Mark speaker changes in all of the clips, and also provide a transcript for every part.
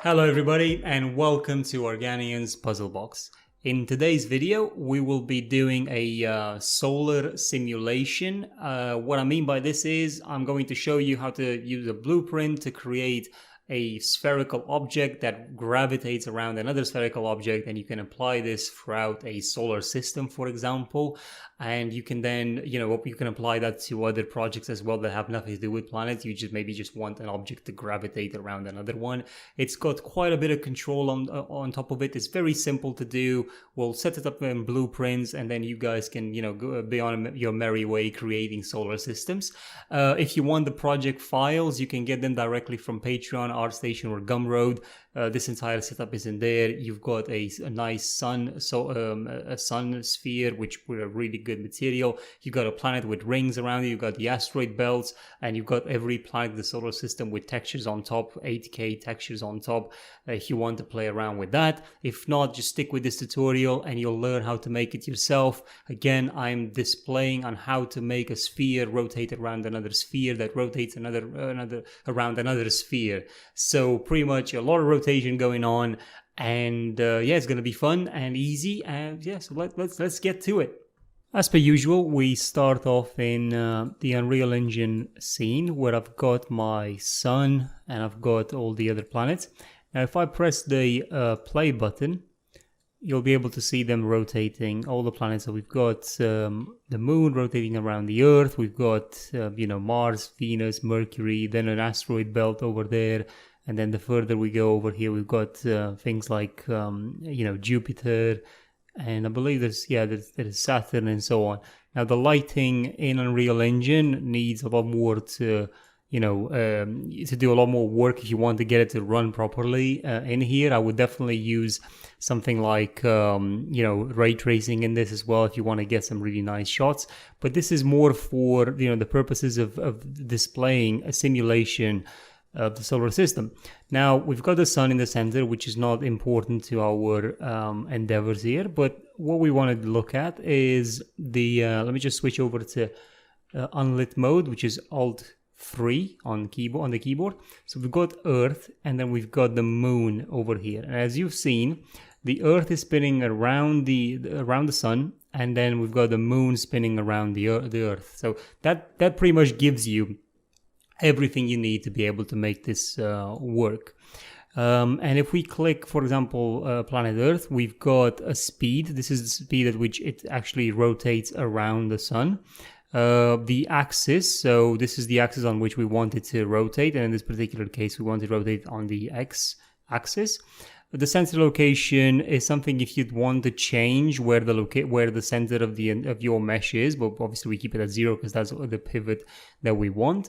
Speaker 1: Hello everybody and welcome to Organian's Puzzle Box. In today's video we will be doing a solar simulation. What I mean by this is I'm going to show you how to use a blueprint to create a spherical object that gravitates around another spherical object, and you can apply this throughout a solar system, for example. And you can then, you can apply that to other projects as well that have nothing to do with planets. You maybe just want an object to gravitate around another one. It's got quite a bit of control on top of it. It's very simple to do. We'll set it up in blueprints, and then you guys can, go be on your merry way creating solar systems. If you want the project files, you can get them directly from Patreon, ArtStation, or Gumroad. This entire setup is in there. You've got a nice sun, a sun sphere, which with a really good material. You've got a planet with rings around it. You've got the asteroid belts, and you've got every planet in the solar system with textures on top, 8K textures on top. If you want to play around with that, if not, just stick with this tutorial and you'll learn how to make it yourself. Again, I'm displaying on how to make a sphere rotate around another sphere that rotates around another sphere. So pretty much a lot of rotation going on, and yeah, it's going to be fun and easy. And yeah, so let's get to it. As per usual, we start off in the Unreal Engine scene where I've got my sun and I've got all the other planets. Now if I press the play button, you'll be able to see them rotating, all the planets. So we've got the moon rotating around the Earth. We've got Mars, Venus, Mercury, then an asteroid belt over there. And then the further we go over here, we've got things like Jupiter, and I believe there's Saturn and so on. Now the lighting in Unreal Engine needs a lot more to do a lot more work if you want to get it to run properly. In here, I would definitely use something like ray tracing in this as well if you want to get some really nice shots. But this is more for the purposes of displaying a simulation of the solar system. Now we've got the sun in the center, which is not important to our endeavors here, but what we want to look at is the let me just switch over to unlit mode, which is Alt 3 on the keyboard. So we've got Earth, and then we've got the moon over here, and as you've seen, the Earth is spinning around the sun, and then we've got the moon spinning around the Earth. So that pretty much gives you everything you need to be able to make this work. And if we click, for example, planet Earth, we've got a speed. This is the speed at which it actually rotates around the sun. The axis, so this is the axis on which we want it to rotate, and in this particular case we want it to rotate on the x-axis. The center location is something if you'd want to change where the center of your mesh is, but obviously we keep it at 0 because that's the pivot that we want.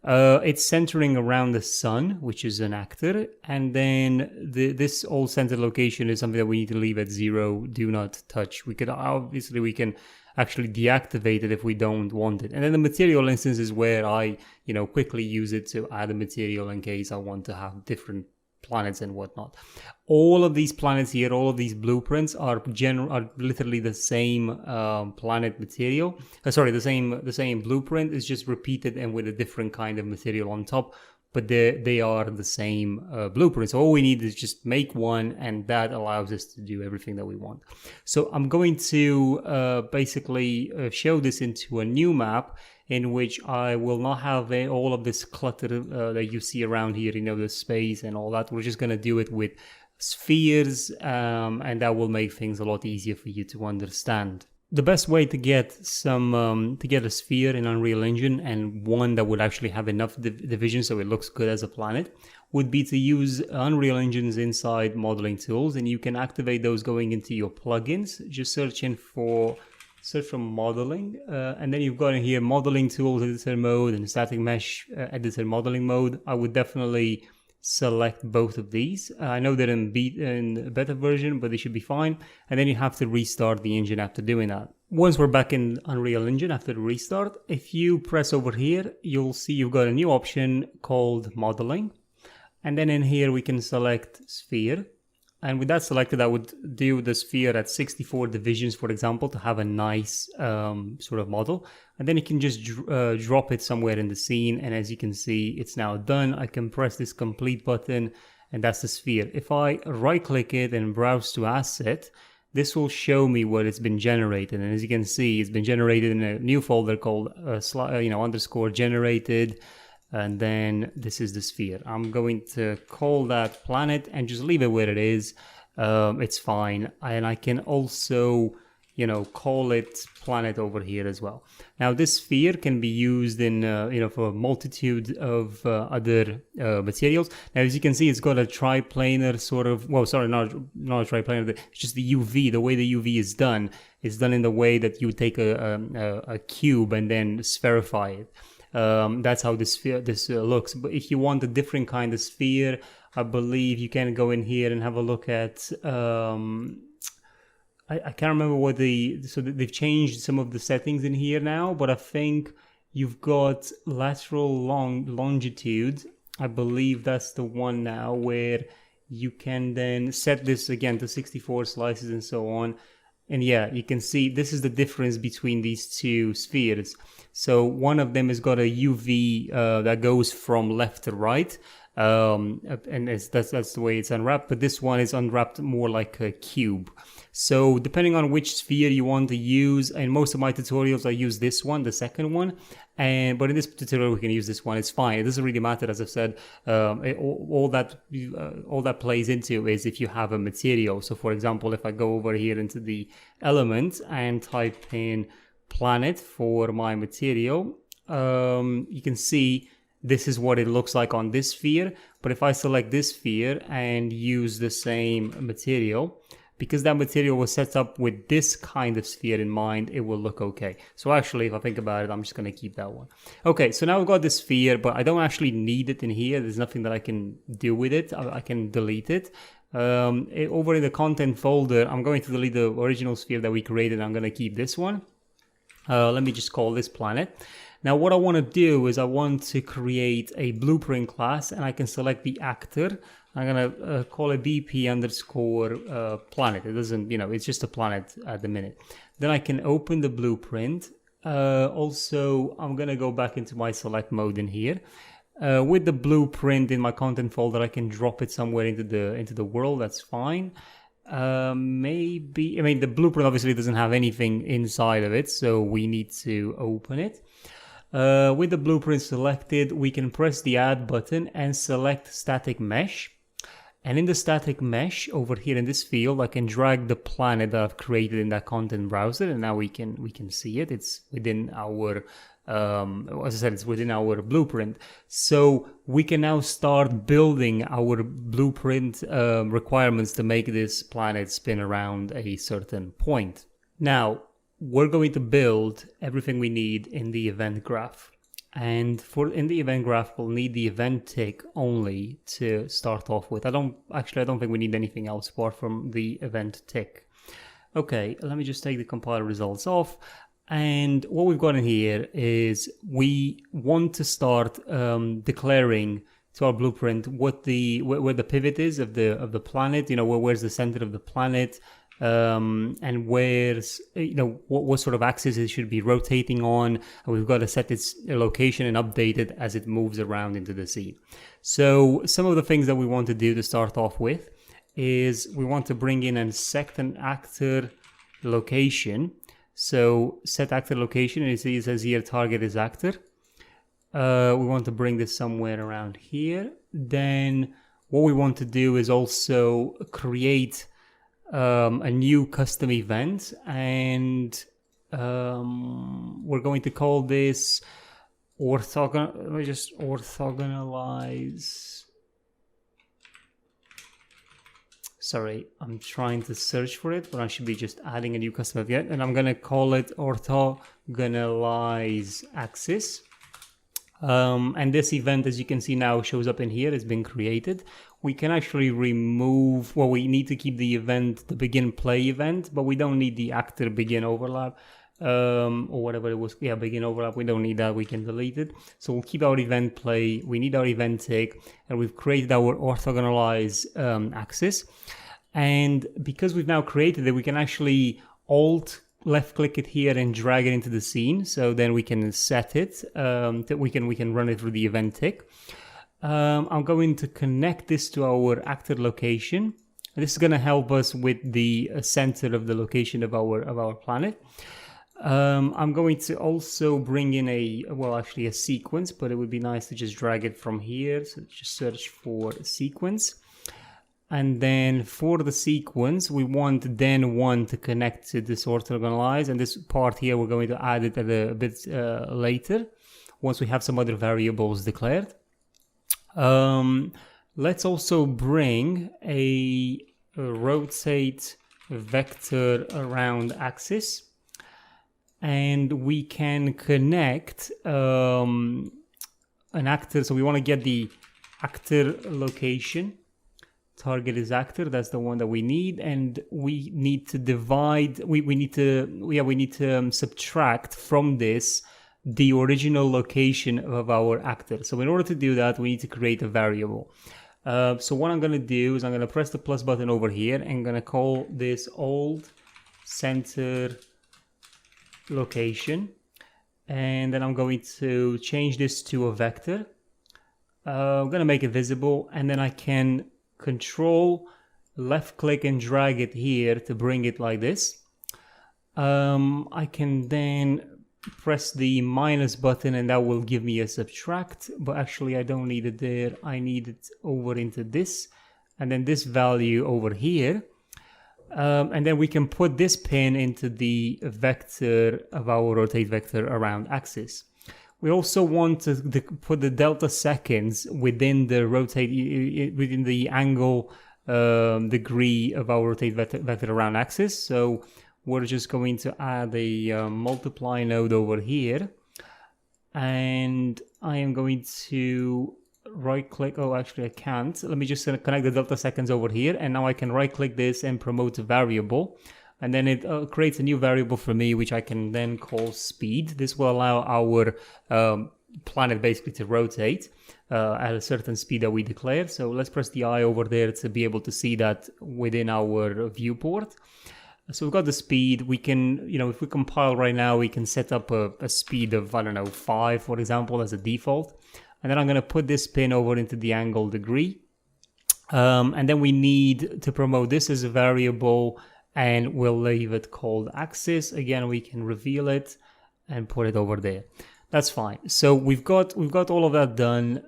Speaker 1: It's centering around the sun, which is an actor, and then this all center location is something that we need to leave at 0. Do not touch. We can actually deactivate it if we don't want it. And then the material instance is where I quickly use it to add a material in case I want to have different planets and whatnot. All of these planets here, all of these blueprints are literally the same planet material. The same blueprint is just repeated and with a different kind of material on top, but they are the same blueprint. So all we need is just make one, and that allows us to do everything that we want. So I'm going to basically show this into a new map in which I will not have all of this clutter that you see around here, the space and all that. We're just going to do it with spheres, and that will make things a lot easier for you to understand. The best way to get a sphere in Unreal Engine, and one that would actually have enough division so it looks good as a planet, would be to use Unreal Engine's inside modeling tools, and you can activate those going into your plugins. Just search for modeling, and then you've got in here modeling tools editor mode and static mesh editor modeling mode. I would definitely select both of these. I know they're in the beta version, but they should be fine. And then you have to restart the engine after doing that. Once we're back in Unreal Engine after the restart, if you press over here, you'll see you've got a new option called modeling. And then in here we can select sphere. And with that selected, I would do the sphere at 64 divisions, for example, to have a nice sort of model. And then you can just drop it somewhere in the scene. And as you can see, it's now done. I can press this complete button and that's the sphere. If I right click it and browse to asset, this will show me what it's been generated, and as you can see, it's been generated in a new folder called underscore generated, and then this is the sphere. I'm going to call that planet and just leave it where it is. It's fine, and I can also call it planet over here as well. Now this sphere can be used in for a multitude of other materials. Now as you can see, it's got a triplanar sort of, well, sorry, not a triplanar, it's just the UV. The way the UV is done in the way that you take a cube and then spherify it. That's how this looks. But if you want a different kind of sphere, I believe you can go in here and have a look at I can't remember what they've changed some of the settings in here now, but I think you've got lateral longitude. I believe that's the one now where you can then set this again to 64 slices and so on. And yeah, you can see this is the difference between these two spheres. So one of them has got a UV that goes from left to right. And that's the way it's unwrapped, but this one is unwrapped more like a cube. So depending on which sphere you want to use, and most of my tutorials I use this one, the second one, but in this tutorial we can use this one. It's fine, it doesn't really matter. As I've said, all that plays into is if you have a material. So for example, if I go over here into the element and type in planet for my material, you can see this is what it looks like on this sphere. But if I select this sphere and use the same material, because that material was set up with this kind of sphere in mind, it will look okay. So actually, if I think about it, I'm just going to keep that one. Okay, so now I've got this sphere, but I don't actually need it in here. There's nothing that I can do with it. I can delete it. Over in the content folder, I'm going to delete the original sphere that we created. I'm going to keep this one. Let me just call this planet. Now what I want to do is I want to create a blueprint class, and I can select the actor. I'm going to call it BP underscore planet. It doesn't, it's just a planet at the minute. Then I can open the blueprint. Also, I'm going to go back into my select mode in here. With the blueprint in my content folder, I can drop it somewhere into the world. That's fine. The blueprint obviously doesn't have anything inside of it, so we need to open it. With the blueprint selected, we can press the add button and select static mesh. And in the static mesh over here in this field, I can drag the planet that I've created in that content browser, and now we can see it. It's within our as I said, it's within our blueprint. So we can now start building our blueprint requirements to make this planet spin around a certain point. Now, we're going to build everything we need in the event graph. And in the event graph, we'll need the event tick only to start off with. I don't think we need anything else apart from the event tick. Okay, let me just take the compiler results off. And what we've got in here is we want to start declaring to our blueprint where the pivot is of the planet. Where's the center of the planet, and where's what sort of axis it should be rotating on. And we've got to set its location and update it as it moves around into the scene. So some of the things that we want to do to start off with is we want to bring in and set an actor location. So set actor location, and it says here target is actor. We want to bring this somewhere around here. Then what we want to do is also create a new custom event, and we're going to call this orthogonal. Let me just orthogonalize. Sorry, I'm trying to search for it, but I should be just adding a new custom event, and I'm going to call it orthogonalize axis. And this event, as you can see now, shows up in here. It's been created. We can actually remove, we need to keep the event, the begin play event, but we don't need the actor begin overlap, or whatever it was. Yeah, begin overlap. We don't need that. We can delete it. So we'll keep our event play. We need our event tick, and we've created our orthogonalize axis. And because we've now created it, we can actually alt left click it here and drag it into the scene. So then we can set it. We can run it through the event tick. I'm going to connect this to our actor location. This is going to help us with the center of the location of our planet. I'm going to also bring in actually a sequence, but it would be nice to just drag it from here. So just search for sequence. And then for the sequence, we want then one to connect to this orthogonalize. And this part here, we're going to add it a bit later, once we have some other variables declared. Let's also bring a rotate vector around axis. And we can connect an actor. So we want to get the actor location. Target is actor, that's the one that we need, and we need to divide, we need to subtract from this the original location of our actor. So in order to do that, we need to create a variable. So what I'm going to do is I'm going to press the plus button over here and I'm going to call this old center location, and then I'm going to change this to a vector. I'm going to make it visible, and then I can control left click and drag it here to bring it like this. I can then press the minus button and that will give me a subtract, but actually I don't need it there. I need it over into this, and then this value over here. And then we can put this pin into the vector of our rotate vector around axis. We also want to put the delta seconds within the rotate, within the angle degree of our rotate vector around axis. So we're just going to add a multiply node over here. And I am going to right click. Oh, actually I can't. Let me just connect the delta seconds over here. And now I can right click this and promote a variable. And then it creates a new variable for me, which I can then call speed. This will allow our planet basically to rotate at a certain speed that we declare. So let's press the I over there to be able to see that within our viewport. So we've got the speed. We can, if we compile right now, we can set up a speed of, 5, for example, as a default. And then I'm going to put this pin over into the angle degree. And then we need to promote this as a variable, and we'll leave it called axis. Again, we can reveal it and put it over there. That's fine. So we've got all of that done,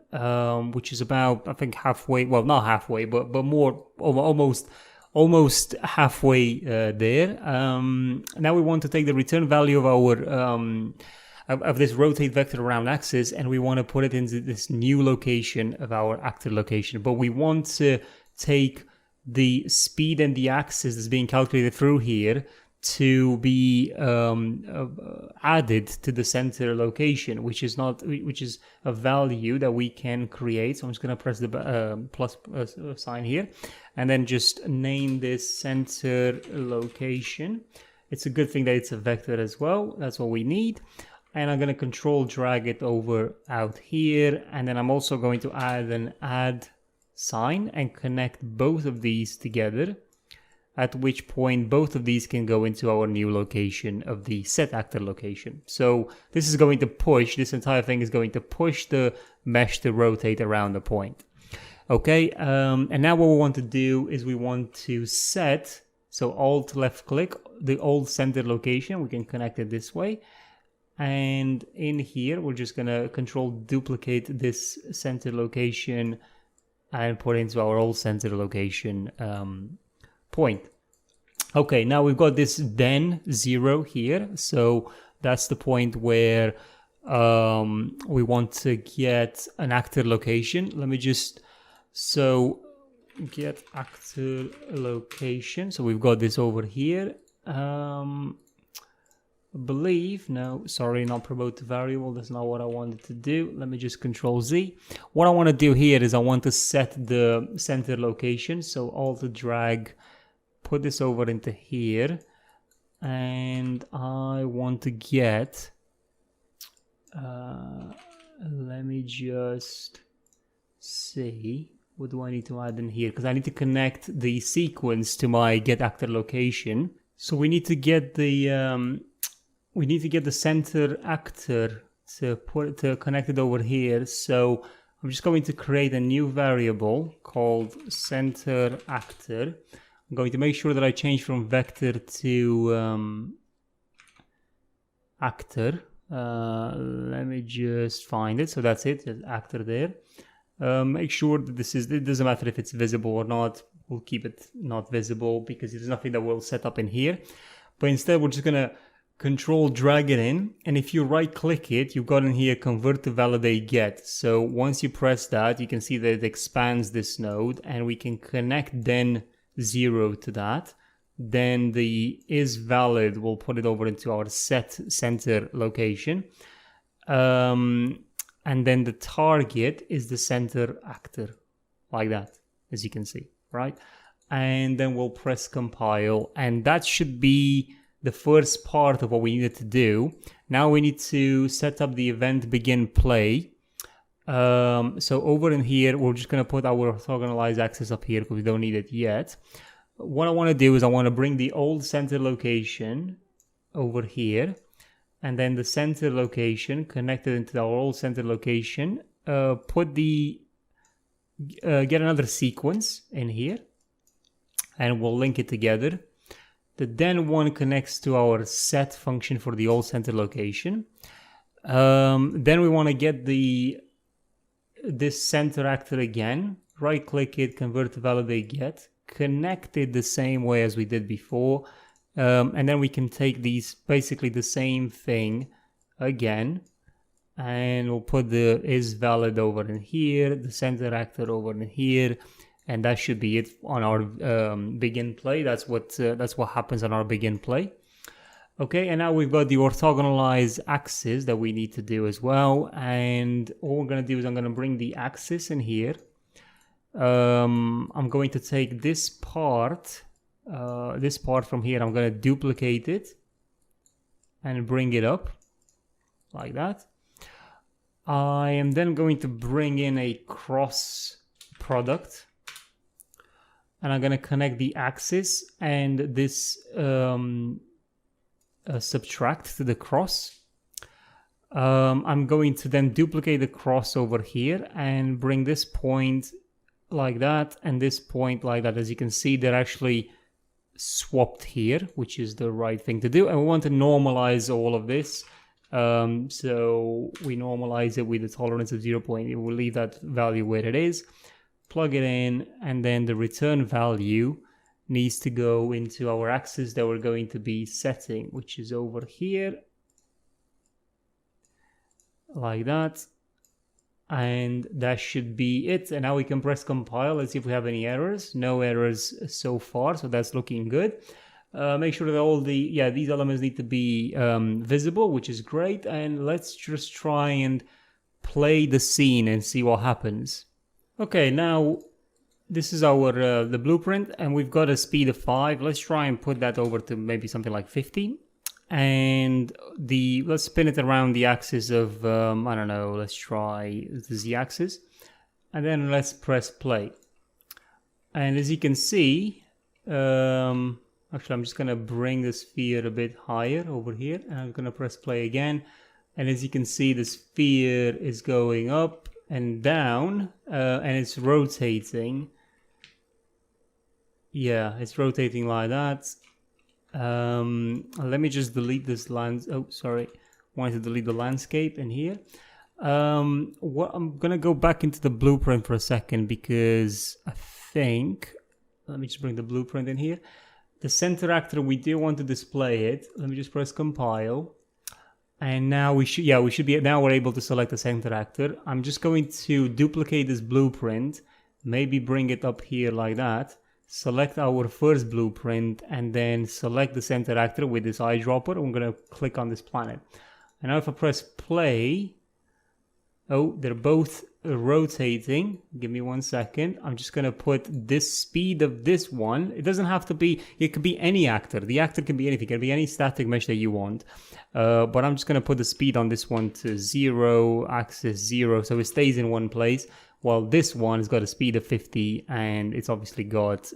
Speaker 1: which is about, I think, halfway. Well, not halfway, but more, almost halfway there. Now we want to take the return value of our of this rotate vector around axis, and we want to put it into this new location of our actor location. But we want to take the speed and the axis that's being calculated through here to be added to the center location, which is a value that we can create. So I'm just going to press the plus sign here, and then just name this center location. It's a good thing that it's a vector as well. That's what we need. And I'm going to control drag it over out here, and then I'm also going to add an add sign and connect both of these together, at which point both of these can go into our new location of the set actor location. So this is going to push, this entire thing is going to push the mesh to rotate around the point. Okay, and now what we want to do is we want to set, so alt left click, the old center location. We can connect it this way. And in here, we're just going to control duplicate this center location and put it into our old center location point. Okay, now we've got this then 0 here. So that's the point where we want to get an actor location. Let me just, so get actor location. So we've got this over here. Believe, no, sorry, not promote the variable. That's not what I wanted to do. Let me just control Z. What I want to do here is I want to set the center location. So alt drag, put this over into here, and I want to get, let me just see, what do I need to add in here? Because I need to connect the sequence to my get actor location. So we need to get the center actor to connect it over here. So I'm just going to create a new variable called center actor. I'm going to make sure that I change from vector to actor. Let me just find it. So that's it, just actor there. Make sure that it doesn't matter if it's visible or not. We'll keep it not visible because there's nothing that we'll set up in here. But instead, we're just gonna control drag it in. And if you right click it, you've got in here convert to validate get. So once you press that, you can see that it expands this node and we can connect then 0 to that. Then the is valid, we'll put it over into our set center location. And then the target is the center actor, like that, as you can see, right? And then we'll press compile, and that should be the first part of what we needed to do. Now we need to set up the event begin play. So over in here, we're just gonna put our orthogonalized axis up here because we don't need it yet. What I want to do is I want to bring the old center location over here, and then the center location connected into our old center location. Get another sequence in here, and we'll link it together. The then one connects to our set function for the old center location. Then we want to get this center actor again. Right click it, convert to validate get. Connect it the same way as we did before, and then we can take these, basically the same thing again, and we'll put the is valid over in here, the center actor over in here, and that should be it on our begin play. That's what happens on our begin play. Okay, and now we've got the orthogonalized axis that we need to do as well, and all we're going to do is I'm going to bring the axis in here. I'm going to take this part from here, I'm going to duplicate it and bring it up like that. I am then going to bring in a cross product, and I'm going to connect the axis and this subtract to the cross. I'm going to then duplicate the cross over here and bring this point like that and this point like that. As you can see, they're actually swapped here, which is the right thing to do, and we want to normalize all of this. So we normalize it with a tolerance of 0. We'll leave that value where it is, plug it in, and then the return value needs to go into our axis that we're going to be setting, which is over here like that. And that should be it. And now we can press compile. Let's see if we have any errors. No errors so far, so that's looking good. Make sure that all these elements need to be visible, which is great. And let's just try and play the scene and see what happens. Okay, now this is our the blueprint, and we've got a speed of 5. Let's try and put that over to maybe something like 50. And let's spin it around the axis of, I don't know, let's try the z-axis. And then let's press play. And as you can see, actually I'm just going to bring the sphere a bit higher over here. And I'm going to press play again. And as you can see, the sphere is going up and down, and it's rotating. Yeah, it's rotating like that. Let me just delete this wanted to delete the landscape in here. I'm gonna go back into the blueprint for a second, because I think, let me just bring the blueprint in here. The center actor, we do want to display it. Let me just press compile, and now we should be, now we're able to select the center actor. I'm just going to duplicate this blueprint, maybe bring it up here like that. Select our first blueprint and then select the center actor with this eyedropper. I'm going to click on this planet. And now if I press play, oh, they're both rotating. Give me 1 second. I'm just going to put this speed of this one. It doesn't have to be, it could be any actor. The actor can be anything. It can be any static mesh that you want. But I'm just going to put the speed on this one to 0, axis 0, so it stays in one place. Well, this one has got a speed of 50, and it's obviously got, it's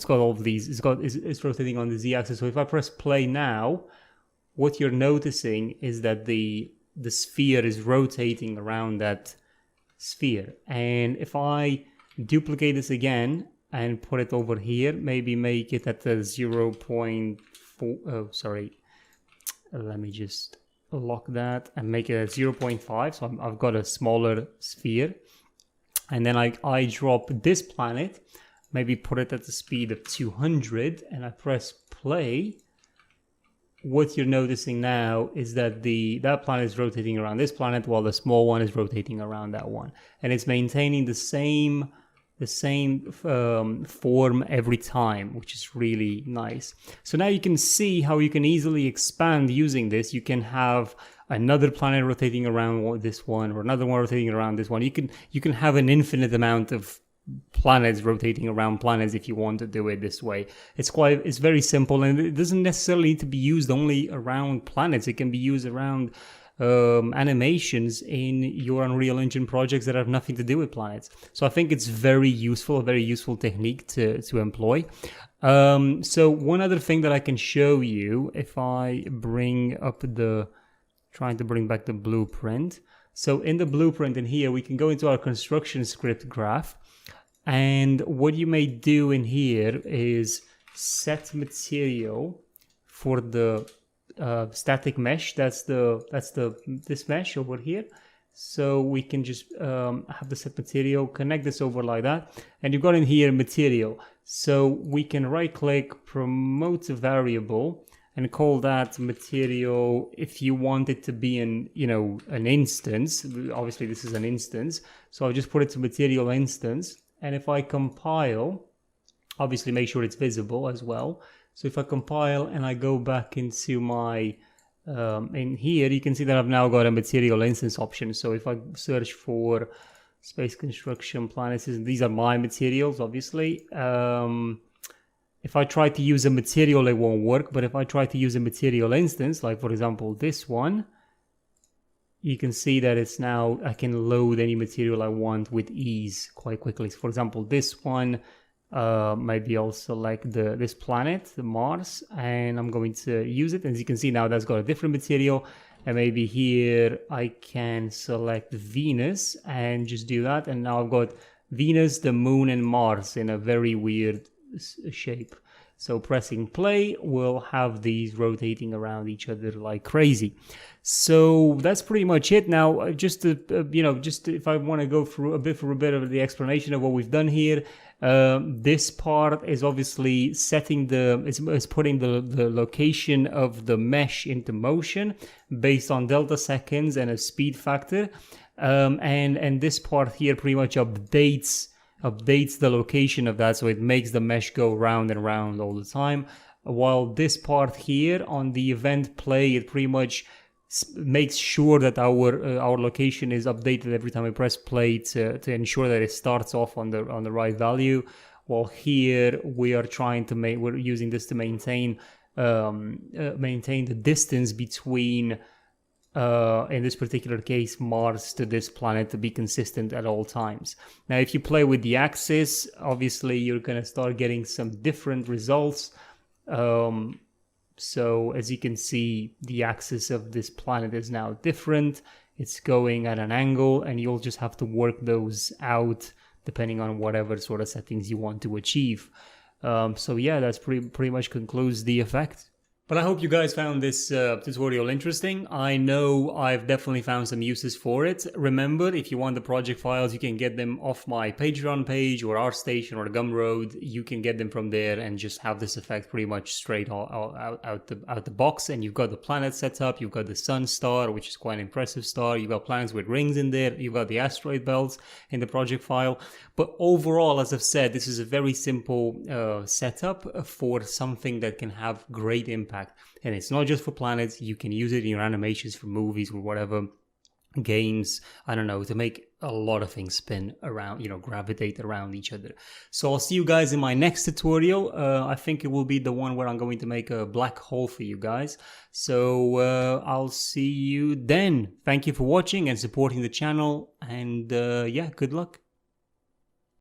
Speaker 1: got all of these. It's rotating on the z-axis. So if I press play now, what you're noticing is that the the sphere is rotating around that sphere. And if I duplicate this again and put it over here, maybe make it at the 0.4, oh, sorry, let me just lock that and make it at 0.5. So I've got a smaller sphere. And then I drop this planet, maybe put it at the speed of 200, and I press play. What you're noticing now is that that planet is rotating around this planet while the small one is rotating around that one. And it's maintaining the same form every time, which is really nice. So now you can see how you can easily expand using this. You can have another planet rotating around this one, or another one rotating around this one. You can have an infinite amount of planets rotating around planets if you want to do it this way. It's very simple, and it doesn't necessarily need to be used only around planets. It can be used around animations in your Unreal Engine projects that have nothing to do with planets. So I think it's very useful, a very useful technique to employ. So one other thing that I can show you, if I bring up trying to bring back the blueprint. So in the blueprint in here, we can go into our construction script graph. And what you may do in here is set material for the static mesh. That's this mesh over here. So we can just have the set material, connect this over like that, and you've got in here material. So we can right click, promote a variable, and call that material if you want it to be an instance. Obviously this is an instance, so I'll just put it to material instance. And if I compile, obviously make sure it's visible as well. So if I compile and I go back into my, in here, you can see that I've now got a material instance option. So if I search for space construction planets, these are my materials, obviously. If I try to use a material, it won't work. But if I try to use a material instance, like for example, this one, you can see that it's now, I can load any material I want with ease quite quickly. So for example, this one, maybe I'll select this planet, the Mars, and I'm going to use it. As you can see now, that's got a different material. And maybe here I can select Venus and just do that. And now I've got Venus, the Moon, and Mars in a very weird shape. So pressing play will have these rotating around each other like crazy. So that's pretty much it. Now, just if I want to go through a bit of the explanation of what we've done here, this part is obviously is putting the location of the mesh into motion based on delta seconds and a speed factor, and this part here pretty much updates the location of that, so it makes the mesh go round and round all the time. While this part here on the event play, it pretty much makes sure that our location is updated every time I press play to ensure that it starts off on the right value. While here we're using this to maintain the distance between in this particular case Mars to this planet to be consistent at all times. Now if you play with the axis, obviously you're going to start getting some different results. So as you can see, the axis of this planet is now different. It's going at an angle, and you'll just have to work those out depending on whatever sort of settings you want to achieve. So yeah, that's pretty much concludes the effect. But I hope you guys found this tutorial interesting. I know I've definitely found some uses for it. Remember, if you want the project files, you can get them off my Patreon page or ArtStation or Gumroad. You can get them from there and just have this effect pretty much straight out the box. And you've got the planet set up. You've got the sun star, which is quite an impressive star. You've got planets with rings in there. You've got the asteroid belts in the project file. But overall, as I've said, this is a very simple setup for something that can have great impact. And it's not just for planets. You can use it in your animations for movies or whatever, games, I don't know, to make a lot of things spin around, gravitate around each other. So I'll see you guys in my next tutorial. I think it will be the one where I'm going to make a black hole for you guys. So I'll see you then. Thank you for watching and supporting the channel, and yeah, good luck.